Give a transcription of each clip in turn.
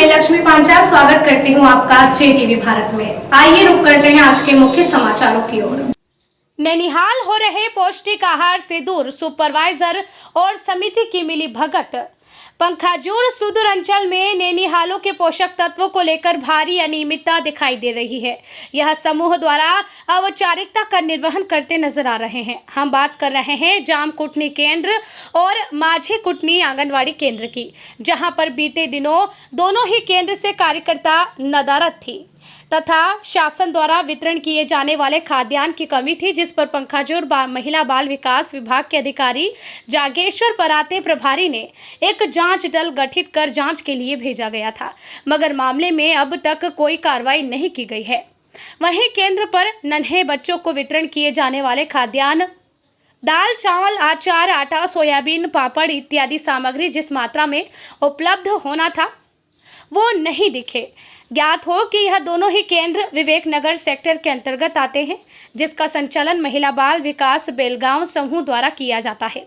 मैं लक्ष्मी पांचाल स्वागत करती हूं आपका JTV भारत में। आइए रुक करते हैं आज के मुख्य समाचारों की ओर। नैनीहाल हो रहे पौष्टिक आहार से दूर, सुपरवाइजर और समिति की मिली भगत। पंखाजूर सुदूर अंचल में नैनीहालों के पोषक तत्वों को लेकर भारी अनियमितता दिखाई दे रही है। यह समूह द्वारा औपचारिकता का निर्वहन करते नजर आ रहे हैं। हम बात कर रहे हैं जाम कुटनी केंद्र और माझी कुटनी आंगनवाड़ी केंद्र की, जहां पर बीते दिनों दोनों ही केंद्र से कार्यकर्ता नदारद थी तथा शासन द्वारा वितरण किए जाने वाले खाद्यान्न की कमी थी, जिस पर पंखाजूर महिला बाल विकास विभाग के अधिकारी जागेश्वर पराते प्रभारी ने एक जांच दल गठित कर जांच के लिए भेजा गया था, मगर मामले में अब तक कोई कार्रवाई नहीं की गई है। वहीं केंद्र पर नन्हे बच्चों को वितरण किए जाने वाले खाद्यान्न दाल, चावल, अचार, आटा, सोयाबीन, पापड़ इत्यादि सामग्री जिस मात्रा में उपलब्ध होना था वो नहीं दिखे। ज्ञात हो कि यह दोनों ही केंद्र विवेक नगर सेक्टर के अंतर्गत आते हैं, जिसका संचालन महिला बाल विकास बेलगांव समूह द्वारा किया जाता है।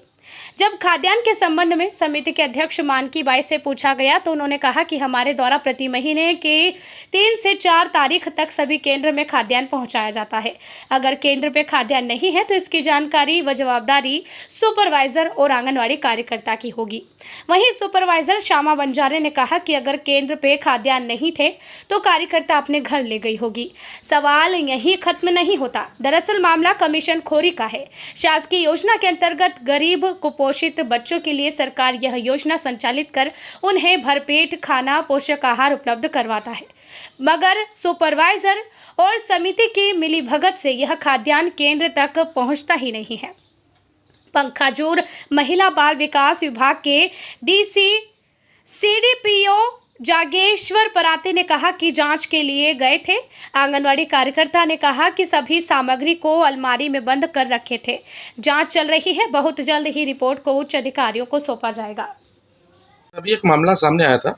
जब खाद्यान्न के संबंध में समिति के अध्यक्ष मानकी बाई से पूछा गया तो उन्होंने कहा कि हमारे द्वारा प्रति महीने के 3 से 4 तारीख तक सभी केंद्र में खाद्यान्न पहुंचाया जाता है। अगर केंद्र पे खाद्यान्न नहीं है तो इसकी जानकारी व जवाबदारी सुपरवाइजर और आंगनवाड़ी कार्यकर्ता की होगी। वहीं सुपरवाइजर श्यामा बंजारे ने कहा कि अगर केंद्र पे खाद्यान्न नहीं थे तो कार्यकर्ता अपने घर ले गई होगी। सवाल यहीं खत्म नहीं होता। दरअसल मामला कमीशन खोरी का है। शासकीय योजना के अंतर्गत गरीब कुपोषित बच्चों के लिए सरकार यह योजना संचालित कर उन्हें भरपेट खाना, पोषक आहार उपलब्ध करवाता है, मगर सुपरवाइजर और समिति की मिलीभगत से यह खाद्यान्न केंद्र तक पहुंचता ही नहीं है। पंखाजूर महिला बाल विकास विभाग के DC CDPO जागेश्वर पराते ने कहा कि जांच के लिए गए थे। आंगनवाड़ी कार्यकर्ता ने कहा कि सभी सामग्री को अलमारी में बंद कर रखे थे। जांच चल रही है, बहुत जल्द ही रिपोर्ट को उच्च अधिकारियों को सौंपा जाएगा। अभी एक मामला सामने आया था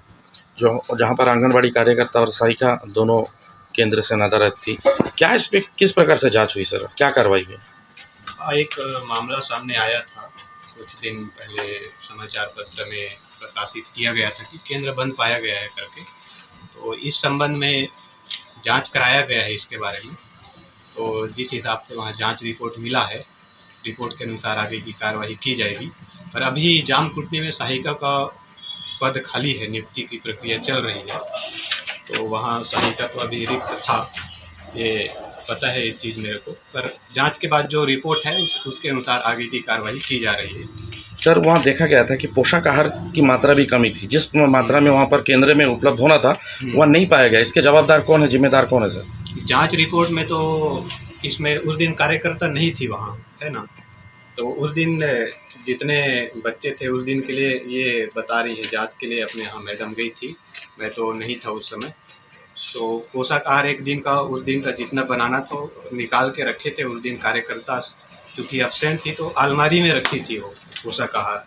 जहां पर आंगनवाड़ी कार्यकर्ता और सहायिका दोनों केंद्र से नदारद थी। क्या इस पे किस प्रकार से जांच हुई सर, क्या कार्रवाई हुई? एक मामला सामने आया था, कुछ दिन पहले समाचार पत्र में प्रकाशित किया गया था कि केंद्र बंद पाया गया है करके। तो इस संबंध में जांच कराया गया है इसके बारे में। तो जिस हिसाब से वहाँ जांच रिपोर्ट मिला है, रिपोर्ट के अनुसार आगे की कार्रवाई की जाएगी। पर अभी जाम कुटनी में सहायिका का पद खाली है, नियुक्ति की प्रक्रिया चल रही है। तो वहाँ सहायिका तो अभी रिक्त था, ये पता है ये चीज़ मेरे को। पर जांच के बाद जो रिपोर्ट है उसके अनुसार आगे की कार्रवाई की जा रही है। सर वहाँ देखा गया था कि पोषक आहार की मात्रा भी कमी थी, जिस मात्रा में वहाँ पर केंद्र में उपलब्ध होना था वह नहीं पाया गया। इसके जवाबदार कौन है, जिम्मेदार कौन है सर? जांच रिपोर्ट में तो इसमें उस दिन कार्यकर्ता नहीं थी वहाँ, है ना। तो उस दिन जितने बच्चे थे उस दिन के लिए ये बता रही है, जांच के लिए अपने यहाँ मैडम गई थी, मैं तो नहीं था उस समय। तो पोषक आहार एक दिन का, उस दिन का जितना बनाना था निकाल के रखे थे। उस दिन कार्यकर्ता चूँकि एब्सेंट थी तो अलमारी में रखी थी वो पोषक आहार,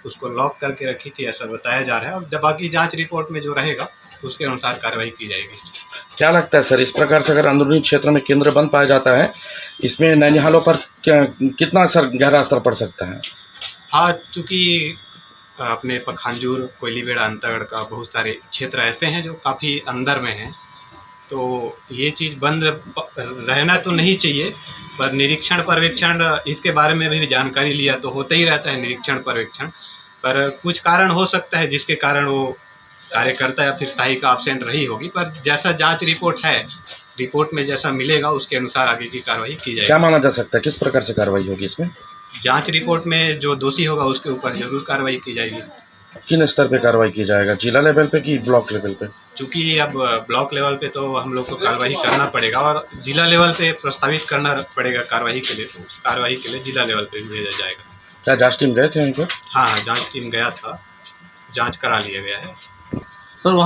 उसको लॉक करके रखी थी, ऐसा बताया जा रहा है। और जब बाकी जांच रिपोर्ट में जो रहेगा उसके अनुसार कार्रवाई की जाएगी। क्या लगता है सर, इस प्रकार से अगर अंदरूनी क्षेत्र में केंद्र बंद पाया जाता है, इसमें नैनीहालों पर कितना असर, गहरा असर पड़ सकता है? हाँ, चूँकि अपने पंखाजूर कोयलीबेड़ा अंतरगढ़ का बहुत सारे क्षेत्र ऐसे हैं जो काफ़ी अंदर में हैं। तो ये चीज़ बंद रहना तो नहीं चाहिए, पर निरीक्षण पर्यवेक्षण इसके बारे में भी जानकारी लिया तो होता ही रहता है निरीक्षण पर्यवेक्षण। पर कुछ कारण हो सकता है जिसके कारण वो कार्यकर्ता या फिर सहायिका एब्सेंट रही होगी। पर जैसा जांच रिपोर्ट है, रिपोर्ट में जैसा मिलेगा उसके अनुसार आगे की कार्रवाई की जाएगी। क्या माना जा सकता है, किस प्रकार से कार्रवाई होगी इसमें? जांच रिपोर्ट में जो दोषी होगा उसके ऊपर जरूर कार्रवाई की जाएगी। किन स्तर पे कार्रवाई की जाएगा, जिला लेवल पे कि ब्लॉक लेवल पे? चूँकि अब ब्लॉक लेवल पे तो हम लोग को कार्रवाई करना पड़ेगा और जिला लेवल पे प्रस्तावित करना पड़ेगा कार्रवाई के लिए। तो कार्रवाई के लिए जिला लेवल पे भेजा जाएगा। क्या जांच टीम गए थे उनको? हाँ, जांच टीम गया था, जांच करा लिया गया है। सर वहाँ